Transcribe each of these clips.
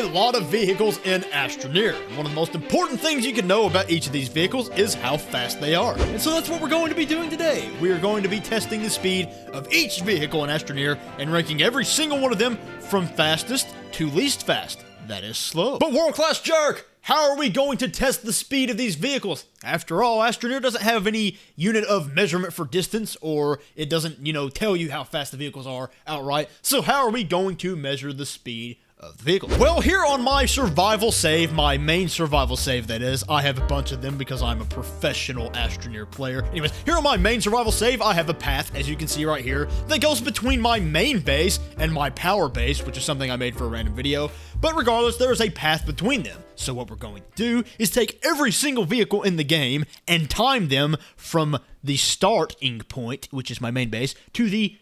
lot of vehicles in Astroneer. One of the most important things you can know about each of these vehicles is how fast they are. And so that's what we're going to be doing today. We are going to be testing the speed of each vehicle in Astroneer and ranking every single one of them from fastest to least fast. That is slow. But world-class jerk! How are we going to test the speed of these vehicles? After all, Astroneer doesn't have any unit of measurement for distance, or it doesn't, tell you how fast the vehicles are outright. So how are we going to measure the speed of the vehicle? Well, here on my survival save, my main survival save that is, I have a bunch of them because I'm a professional Astroneer player. Anyways, here on my main survival save, I have a path, as you can see right here, that goes between my main base and my power base, which is something I made for a random video. But regardless, there is a path between them. So what we're going to do is take every single vehicle in the game and time them from the starting point, which is my main base, to the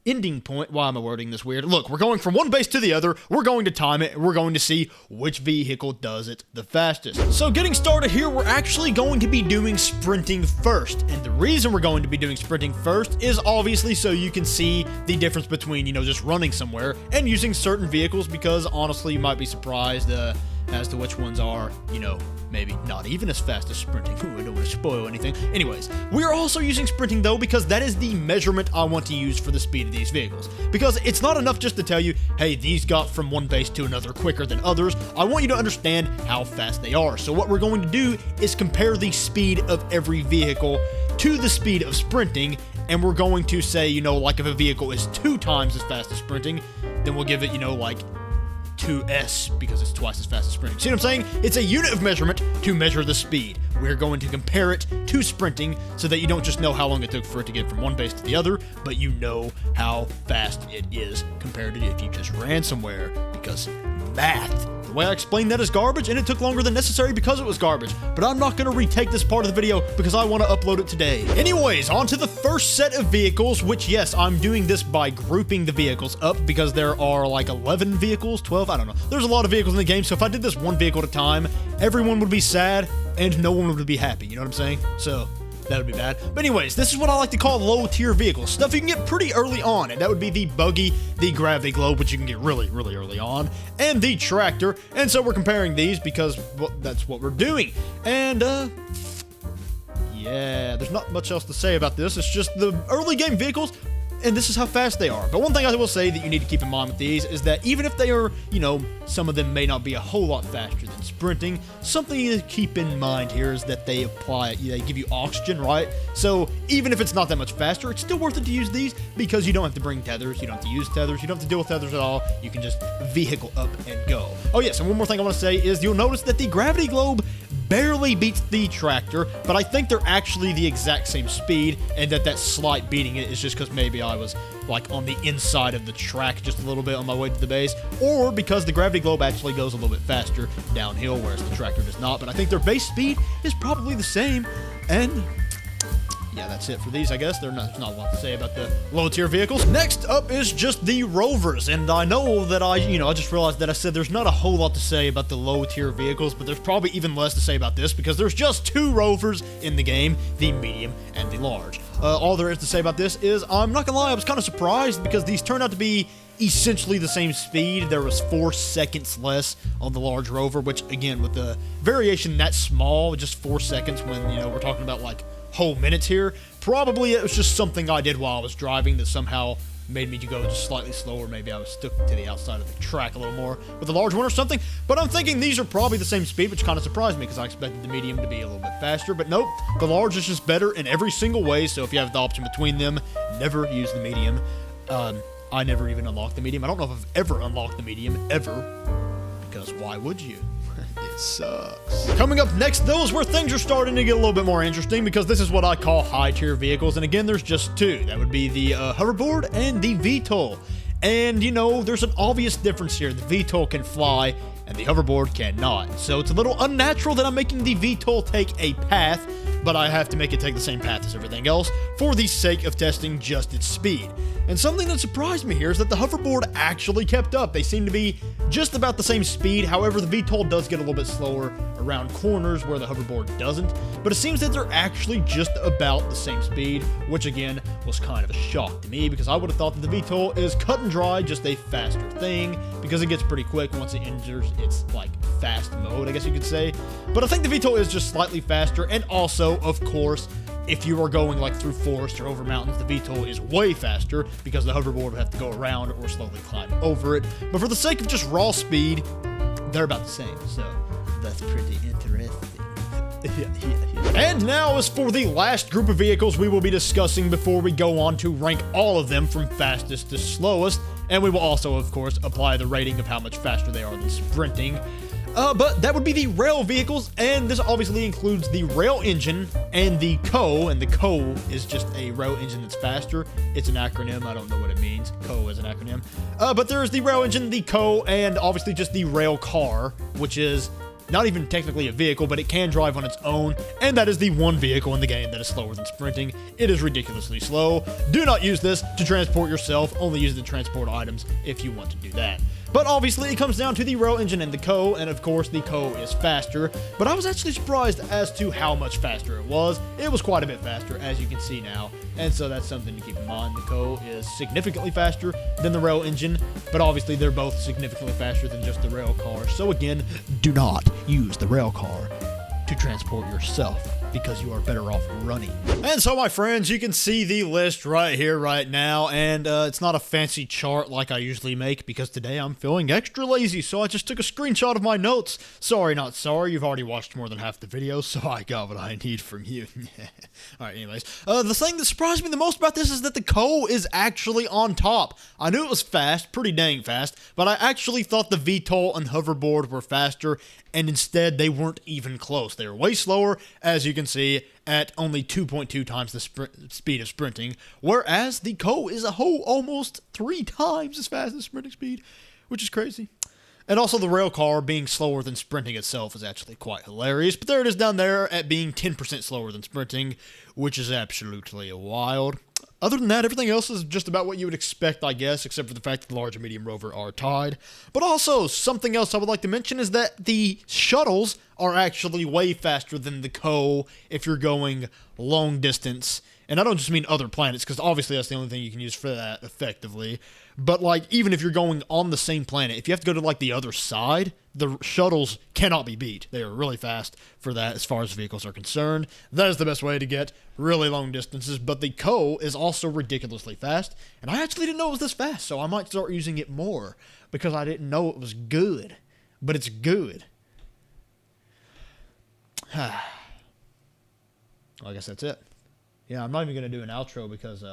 ending point. Why am I wording this weird? Look, we're going from one base to the other. We're going to time it. And we're going to see which vehicle does it the fastest. So getting started here, we're actually going to be doing sprinting first. And the reason we're going to be doing sprinting first is obviously so you can see the difference between, just running somewhere and using certain vehicles, because honestly, you might be surprised as to which ones are, maybe not even as fast as sprinting. Ooh, I don't want to spoil anything. Anyways, we are also using sprinting though, because that is the measurement I want to use for the speed of these vehicles. Because it's not enough just to tell you, hey, these got from one base to another quicker than others. I want you to understand how fast they are. So what we're going to do is compare the speed of every vehicle to the speed of sprinting, and we're going to say, like if a vehicle is 2 times as fast as sprinting, then we'll give it, like 2s, because it's twice as fast as sprinting. See what I'm saying? It's a unit of measurement to measure the speed. We're going to compare it to sprinting so that you don't just know how long it took for it to get from one base to the other, but you know how fast it is compared to if you just ran somewhere, because math. The way I explained that is garbage, and it took longer than necessary because it was garbage. But I'm not going to retake this part of the video because I want to upload it today. Anyways, on to the first set of vehicles, which, yes, I'm doing this by grouping the vehicles up because there are like 11 vehicles, 12, I don't know. There's a lot of vehicles in the game, so if I did this one vehicle at a time, everyone would be sad and no one would be happy, you know what I'm saying? So that would be bad. But anyways, this is what I like to call low-tier vehicles. Stuff you can get pretty early on, and that would be the buggy, the gravity globe, which you can get really, really early on, and the tractor. And so we're comparing these because, well, that's what we're doing. And, yeah, there's not much else to say about this. It's just the early game vehicles, and this is how fast they are. But one thing I will say that you need to keep in mind with these is that even if they are, some of them may not be a whole lot faster than sprinting, something to keep in mind here is that they give you oxygen, right? So even if it's not that much faster, it's still worth it to use these because you don't have to bring tethers, you don't have to use tethers, you don't have to deal with tethers at all. You can just vehicle up and go. Oh yes, and one more thing I want to say is you'll notice that the gravity globe barely beats the tractor, but I think they're actually the exact same speed, and that slight beating it is just because maybe I was like on the inside of the track just a little bit on my way to the base, or because the gravity globe actually goes a little bit faster downhill, whereas the tractor does not. But I think their base speed is probably the same, and yeah, that's it for these, I guess. There's not a lot to say about the low-tier vehicles. Next up is just the rovers, and I know that I just realized that I said there's not a whole lot to say about the low-tier vehicles, but there's probably even less to say about this because there's just 2 rovers in the game, the medium and the large. All there is to say about this is, I'm not gonna lie, I was kind of surprised because these turned out to be essentially the same speed. There was 4 seconds less on the large rover, which again, with the variation that small, just 4 seconds when, we're talking about like whole minutes here, probably it was just something I did while I was driving that somehow made me go just slightly slower. Maybe I was stuck to the outside of the track a little more with the large one or something, but I'm thinking these are probably the same speed, which kind of surprised me because I expected the medium to be a little bit faster, but nope, the large is just better in every single way. So if you have the option between them, never use the medium. I never even unlocked the medium. I don't know if I've ever unlocked the medium, ever, because why would you? It sucks. Coming up next, though, is where things are starting to get a little bit more interesting because this is what I call high-tier vehicles, and again, there's just 2. That would be the hoverboard and the VTOL. And, there's an obvious difference here. The VTOL can fly, and the hoverboard cannot. So it's a little unnatural that I'm making the VTOL take a path, but I have to make it take the same path as everything else for the sake of testing just its speed. And something that surprised me here is that the hoverboard actually kept up. They seem to be just about the same speed. However, the VTOL does get a little bit slower around corners where the hoverboard doesn't, but it seems that they're actually just about the same speed, which again was kind of a shock to me because I would have thought that the VTOL is cut and dry, just a faster thing, because it gets pretty quick once it enters its like fast mode, I guess you could say. But I think the VTOL is just slightly faster, and also, of course, if you are going like through forest or over mountains, the VTOL is way faster because the hoverboard would have to go around or slowly climb over it. But for the sake of just raw speed, they're about the same, so that's pretty interesting. And now as for the last group of vehicles we will be discussing before we go on to rank all of them from fastest to slowest, and we will also, of course, apply the rating of how much faster they are than sprinting. But that would be the rail vehicles, and this obviously includes the rail engine and the CO, and the CO is just a rail engine that's faster. It's an acronym, I don't know what it means. CO is an acronym. But there is the rail engine, the CO, and obviously just the rail car, which is not even technically a vehicle, but it can drive on its own, and that is the one vehicle in the game that is slower than sprinting. It is ridiculously slow. Do not use this to transport yourself, only use it to transport items if you want to do that. But obviously it comes down to the rail engine and the CO, and of course the CO is faster, but I was actually surprised as to how much faster it was. It was quite a bit faster, as you can see now, and so that's something to keep in mind. The CO is significantly faster than the rail engine, but obviously they're both significantly faster than just the rail car, so again, do not use the rail car to transport yourself, because you are better off running. And so, my friends, you can see the list right here, right now, and it's not a fancy chart like I usually make, because today I'm feeling extra lazy, so I just took a screenshot of my notes. Sorry, not sorry, you've already watched more than half the video, so I got what I need from you. Alright, anyways, the thing that surprised me the most about this is that the CO is actually on top. I knew it was fast, pretty dang fast, but I actually thought the VTOL and hoverboard were faster, and instead they weren't even close. They were way slower, as you can see, at only 2.2 times the speed of sprinting, whereas the CO is a whole almost 3 times as fast as sprinting speed, which is crazy. And also the rail car being slower than sprinting itself is actually quite hilarious, but there it is down there at being 10% slower than sprinting, which is absolutely wild. Other than that, everything else is just about what you would expect, I guess, except for the fact that the large and medium rover are tied. But also, something else I would like to mention is that the shuttles are actually way faster than the CO if you're going long distance. And I don't just mean other planets, because obviously that's the only thing you can use for that effectively. But, like, even if you're going on the same planet, if you have to go to, like, the other side, the shuttles cannot be beat. They are really fast for that as far as vehicles are concerned. That is the best way to get really long distances. But the CO is also ridiculously fast, and I actually didn't know it was this fast, so I might start using it more, because I didn't know it was good. But it's good. Well, I guess that's it. Yeah, I'm not even going to do an outro because,